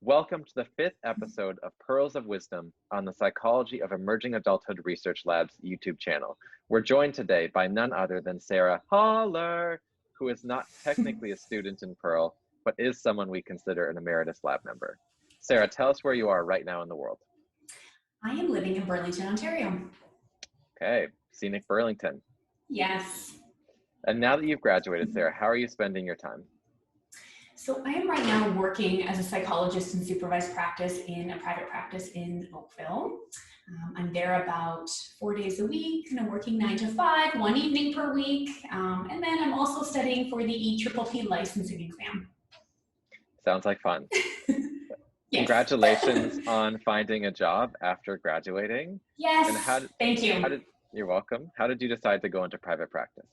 Welcome to the fifth episode of Pearls of Wisdom on the Psychology of Emerging Adulthood Research Lab's YouTube channel. We're joined today by none other than Sarah Haller, who is not technically a student in Pearl, but is someone we consider an emeritus lab member. Sarah, tell us where you are right now in the world. I am living in Burlington, Ontario. Okay, scenic Burlington. Yes. And now that you've graduated, Sarah, how are you spending your time? So I am right now working as a psychologist in supervised practice in a private practice in Oakville. I'm there about 4 days a week, working 9 to 5, one evening per week. And then I'm also studying for the EPPP licensing exam. Sounds like fun. Yes. Congratulations on finding a job after graduating. Yes, And thank you. You're welcome. How did you decide to go into private practice?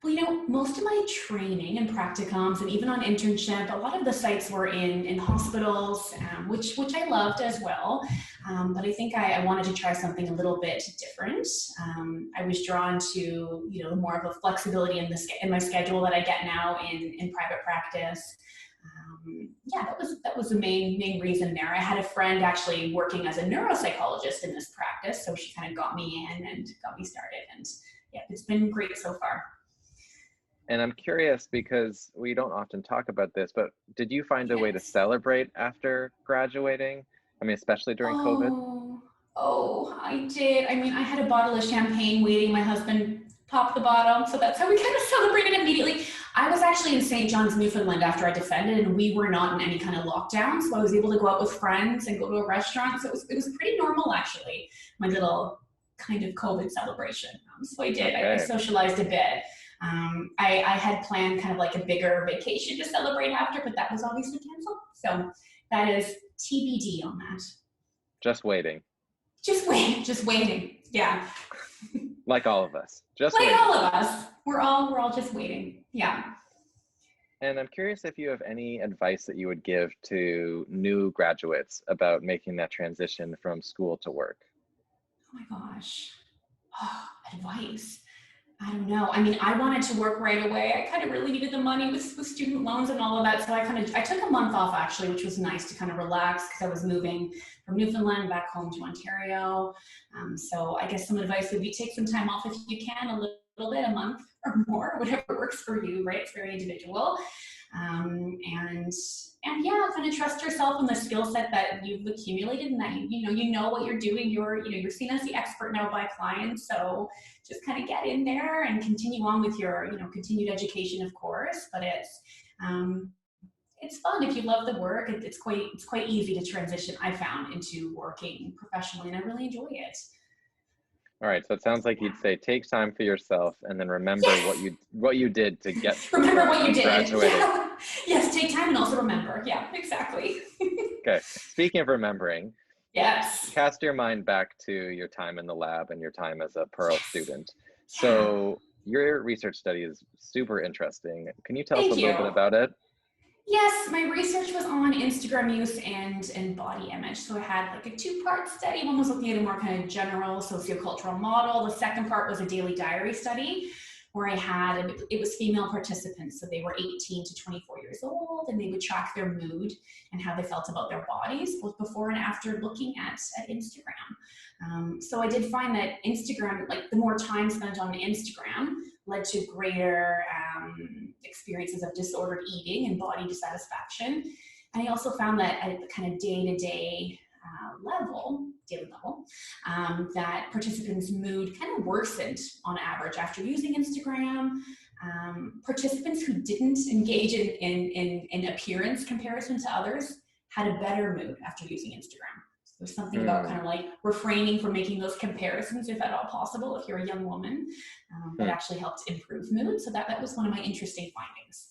Well, most of my training and practicums and even on internship, a lot of the sites were in hospitals, which I loved as well. But I think I wanted to try something a little bit different. I was drawn to, more of a flexibility in my schedule that I get now in private practice. That was the main reason there. I had a friend actually working as a neuropsychologist in this practice, so she kind of got me in and got me started. And yeah, it's been great so far. And I'm curious because we don't often talk about this, but did you find a way to celebrate after graduating? I mean, especially during COVID? Oh, I did. I had a bottle of champagne waiting. My husband popped the bottle. So that's how we kind of celebrated immediately. I was actually in St. John's, Newfoundland after I defended, and we were not in any kind of lockdown. So I was able to go out with friends and go to a restaurant. So it was pretty normal, actually, my little kind of COVID celebration. So I did. Okay. I socialized a bit. I had planned kind of like a bigger vacation to celebrate after, but that was obviously canceled. So that is TBD on that. Just waiting. Just waiting. Yeah. Like all of us. All of us. We're all just waiting. Yeah. And I'm curious if you have any advice that you would give to new graduates about making that transition from school to work. Oh my gosh. Advice. I don't know. I wanted to work right away. I kind of really needed the money with student loans and all of that. So I took a month off actually, which was nice to kind of relax because I was moving from Newfoundland back home to Ontario. So I guess some advice would be take some time off if you can, a little bit, a month or more, whatever works for you, right? It's very individual. And yeah, kind of trust yourself and the skill set that you've accumulated and that you know what you're doing. You're seen as the expert now by clients. So just kind of get in there and continue on with your, continued education, of course. But it's fun if you love the work. It's quite easy to transition, I found, into working professionally, and I really enjoy it. All right, so it sounds like you'd say take time for yourself and then remember what you did to get remember what you did. Graduating. Yeah. Yes, take time and also remember. Yeah, exactly. Okay, speaking of remembering, yes, cast your mind back to your time in the lab and your time as a Pearl student. So your research study is super interesting. Can you tell us a little bit about it? Yes, my research was on Instagram use and body image. So I had like a two-part study. One was looking at a more kind of general sociocultural model. The second part was a daily diary study where it was female participants. So they were 18 to 24 years old, and they would track their mood and how they felt about their bodies, both before and after looking at Instagram. So I did find that Instagram, like the more time spent on Instagram, led to greater experiences of disordered eating and body dissatisfaction. And I also found that at the kind of daily level, that participants' mood kind of worsened on average after using Instagram. Participants who didn't engage in appearance comparison to others had a better mood after using Instagram. There's something about kind of like refraining from making those comparisons, if at all possible, if you're a young woman, that actually helped improve mood. So that was one of my interesting findings.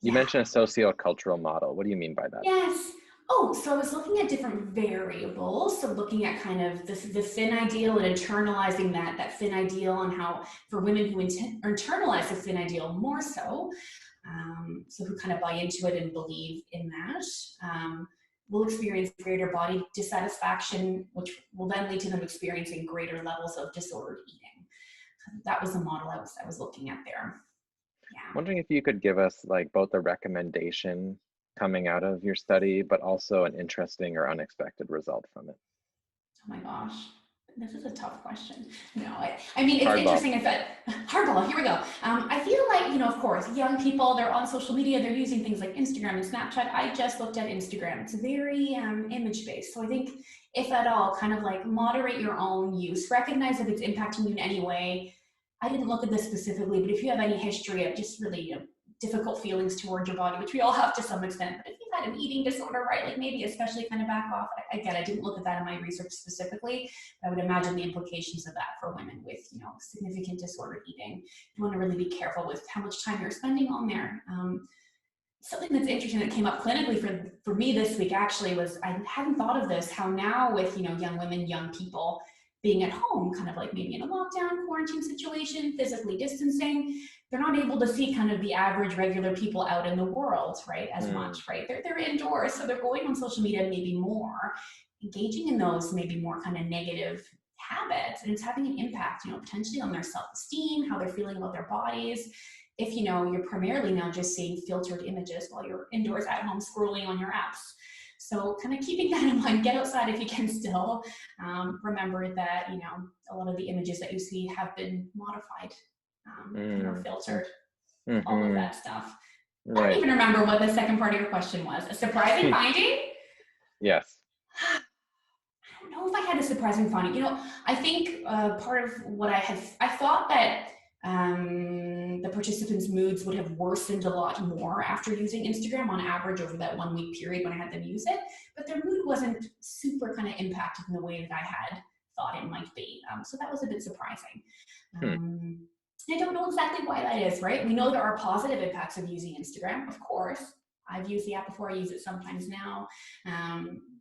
You mentioned a sociocultural model. What do you mean by that? Yes. Oh, so I was looking at different variables. So looking at kind of the thin ideal and internalizing that thin ideal, and how for women who internalize the thin ideal more so who kind of buy into it and believe in that, will experience greater body dissatisfaction, which will then lead to them experiencing greater levels of disordered eating. That was the model I was looking at there. Yeah. Wondering if you could give us like both a recommendation coming out of your study, but also an interesting or unexpected result from it? Oh my gosh, this is a tough question. No, I mean, it's Hardball. interesting is that, hardball, here we go. I feel like, of course, young people, they're on social media, they're using things like Instagram and Snapchat. I just looked at Instagram. It's very image-based. So I think if at all, kind of like moderate your own use, recognize if it's impacting you in any way. I didn't look at this specifically, but if you have any history of just really difficult feelings towards your body, which we all have to some extent, but if you've had an eating disorder, right, like maybe especially kind of back off. Again, I didn't look at that in my research specifically, but I would imagine the implications of that for women with, significant disordered eating. You want to really be careful with how much time you're spending on there. Something that's interesting that came up clinically for me this week actually was, I hadn't thought of this, how now with, young women, young people, being at home, kind of like maybe in a lockdown quarantine situation, physically distancing, they're not able to see kind of the average regular people out in the world, right, as much, right? They're indoors, so they're going on social media maybe more, engaging in those maybe more kind of negative habits, and it's having an impact, potentially on their self-esteem, how they're feeling about their bodies. If, you're primarily now just seeing filtered images while you're indoors at home scrolling on your apps. So kind of keeping that in mind, get outside if you can still. Remember that, a lot of the images that you see have been modified or filtered, all of that stuff. Right. I don't even remember what the second part of your question was. A surprising finding? Yes. I don't know if I had a surprising finding. I think part of what I thought that the participants' moods would have worsened a lot more after using Instagram on average over that 1 week period when I had them use it, but their mood wasn't super kind of impacted in the way that I had thought it might be. So that was a bit surprising. I don't know exactly why that is, right? We know there are positive impacts of using Instagram, of course. I've used the app before, I use it sometimes now,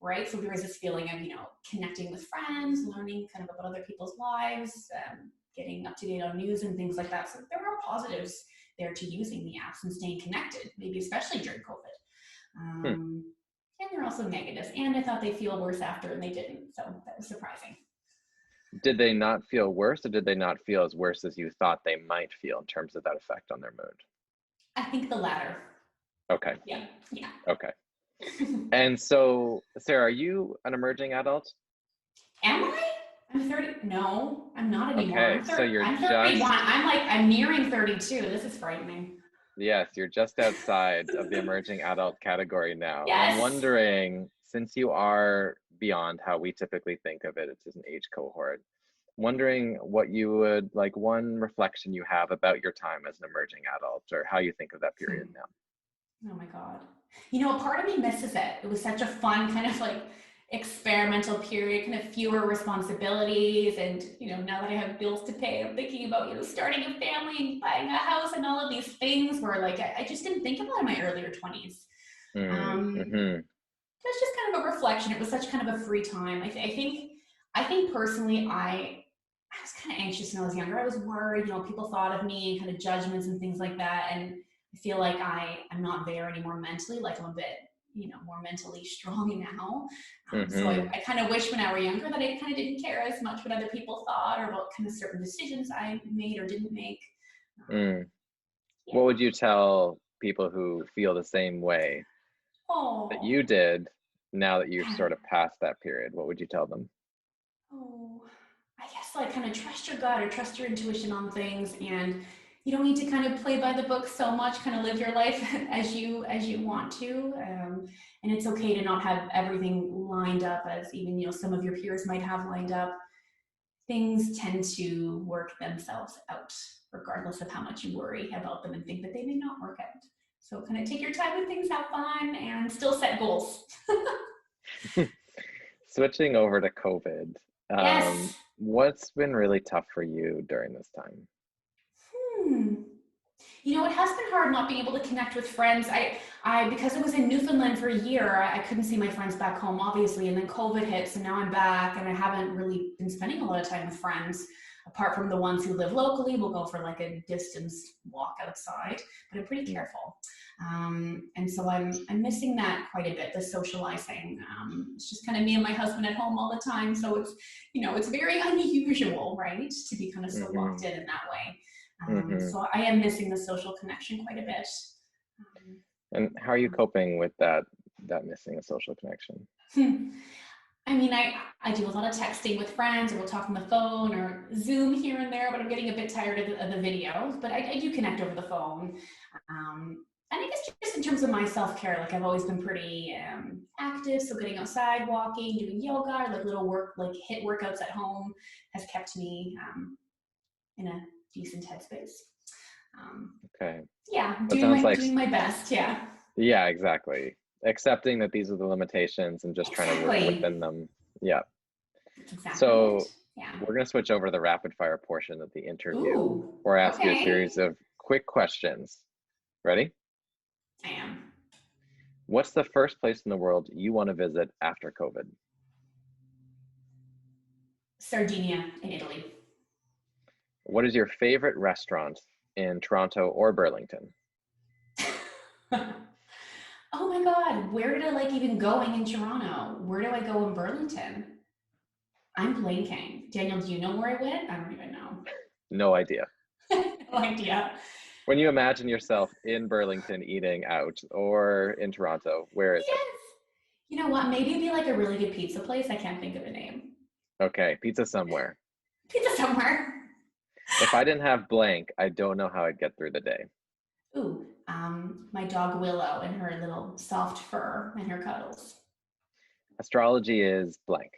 right? So there is this feeling of, connecting with friends, learning kind of about other people's lives, getting up to date on news and things like that. So there are positives there to using the apps and staying connected, maybe especially during COVID. And there are also negatives. And I thought they feel worse after, and they didn't. So that was surprising. Did they not feel worse, or did they not feel as worse as you thought they might feel in terms of that effect on their mood? I think the latter. Okay. Yeah. Okay. And so, Sarah, are you an emerging adult? Am I? I'm 30. No, I'm not anymore. Okay, so I'm 31. I'm nearing 32. This is frightening. Yes, you're just outside of the emerging adult category now. Yes. I'm wondering, since you are beyond how we typically think of it, it's an age cohort, wondering what you would, like, one reflection you have about your time as an emerging adult, or how you think of that period now. Oh my God. A part of me misses it. It was such a fun kind of like experimental period, kind of fewer responsibilities. And, now that I have bills to pay, I'm thinking about, starting a family and buying a house and all of these things where like, I just didn't think about in my earlier 20s. That's just kind of a reflection. It was such kind of a free time. I think personally, I was kind of anxious when I was younger. I was worried, people thought of me, kind of judgments and things like that. And I feel like I'm not there anymore mentally. Like I'm a bit, more mentally strong now. So I kind of wish when I were younger that I kind of didn't care as much what other people thought or what kind of certain decisions I made or didn't make. Yeah. What would you tell people who feel the same way that you did now that you've sort of passed that period? What would you tell them? I guess like kind of trust your gut or trust your intuition on things, and you don't need to kind of play by the book so much, kind of live your life as you want to. And it's okay to not have everything lined up as even, some of your peers might have lined up. Things tend to work themselves out, regardless of how much you worry about them and think that they may not work out. So kind of take your time with things, have fun, and still set goals. Switching over to COVID, Yes. What's been really tough for you during this time? It has been hard not being able to connect with friends. I because it was in Newfoundland for a year, I couldn't see my friends back home, obviously, and then COVID hit, so now I'm back, and I haven't really been spending a lot of time with friends, apart from the ones who live locally. We'll go for like a distance walk outside, but I'm pretty careful. And so I'm missing that quite a bit, the socializing. It's just kind of me and my husband at home all the time, so it's very unusual, right, to be kind of so locked in that way. So I am missing the social connection quite a bit. And how are you coping with that missing a social connection? I mean, I do a lot of texting with friends, or we'll talk on the phone or Zoom here and there, but I'm getting a bit tired of the videos, but I do connect over the phone. And I guess just in terms of my self-care, like I've always been pretty active. So getting outside, walking, doing yoga, like little work, like HIIT workouts at home has kept me in a decent headspace. Okay. Yeah, That sounds like, doing my best. Yeah. yeah, exactly. Accepting that these are the limitations and just trying to work Exactly. within them. Yeah. That's exactly it. So Yeah. we're going to switch over to the rapid fire portion of the interview, Ooh. where I ask you a Okay. series of quick questions. Ready? I am. What's the first place in the world you want to visit after COVID? Sardinia in Italy. What is your favorite restaurant in Toronto or Burlington? Oh my God, where did I like even going in Toronto? Where do I go in Burlington? I'm blanking. Daniel, do you know where I went? I don't even know. No idea. No idea. When you imagine yourself in Burlington eating out or in Toronto, where is it? Yes. You know what? Maybe it'd be like a really good pizza place. I can't think of a name. Okay, pizza somewhere. Pizza somewhere. If I didn't have blank, I don't know how I'd get through the day. Ooh, my dog Willow and her little soft fur and her cuddles. Astrology is blank.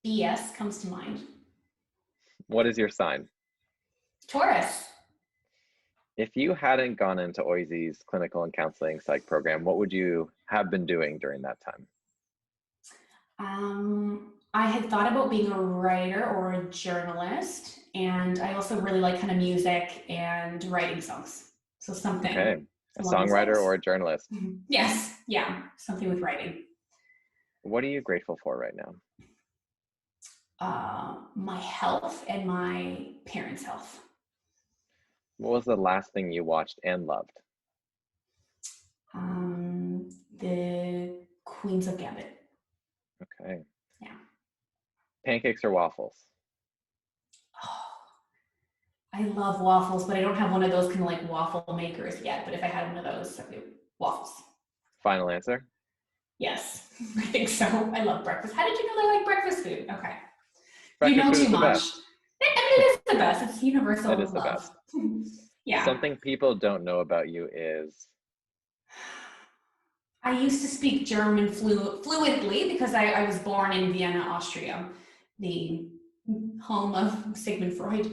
BS comes to mind. What is your sign? Taurus. If you hadn't gone into OISE's clinical and counseling psych program, what would you have been doing during that time? I had thought about being a writer or a journalist, and I also really like kind of music and writing songs. So Okay, something a along those songwriter lines. or a journalist. Yes, yeah, something with writing. What are you grateful for right now? My health and my parents' health. What was the last thing you watched and loved? The Queens of Gambit. Okay. Yeah. Pancakes or waffles? Oh, I love waffles, but I don't have one of those kind of like waffle makers yet. But if I had one of those, I'd do waffles. Final answer? Yes, I think so. I love breakfast. How did you know I like breakfast food? Okay. You Breakfast know food too is the much. best. I mean, it is the best. It's It universal is the love. best. Yeah. Something people don't know about you is, I used to speak German fluently because I was born in Vienna, Austria, the home of Sigmund Freud.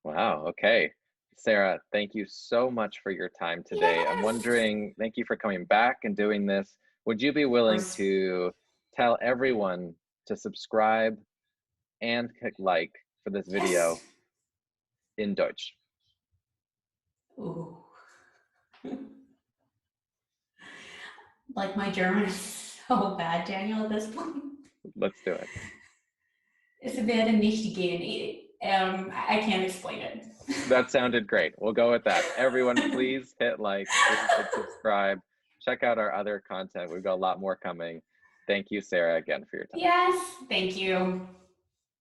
wow, okay. Sarah, thank you so much for your time today. I'm Yes. wondering, thank you for coming back and doing this. Would you be Of willing course. to tell everyone to subscribe and click like for this Yes. video in Deutsch? Ooh. Like my German is so bad, Daniel, at this point. Let's do it. Es werde nicht gehen. I can't explain it. That sounded great. We'll go with that. Everyone, please hit like, please hit subscribe. Check out our other content. We've got a lot more coming. Thank you, Sarah, again for your time. Yes, thank you.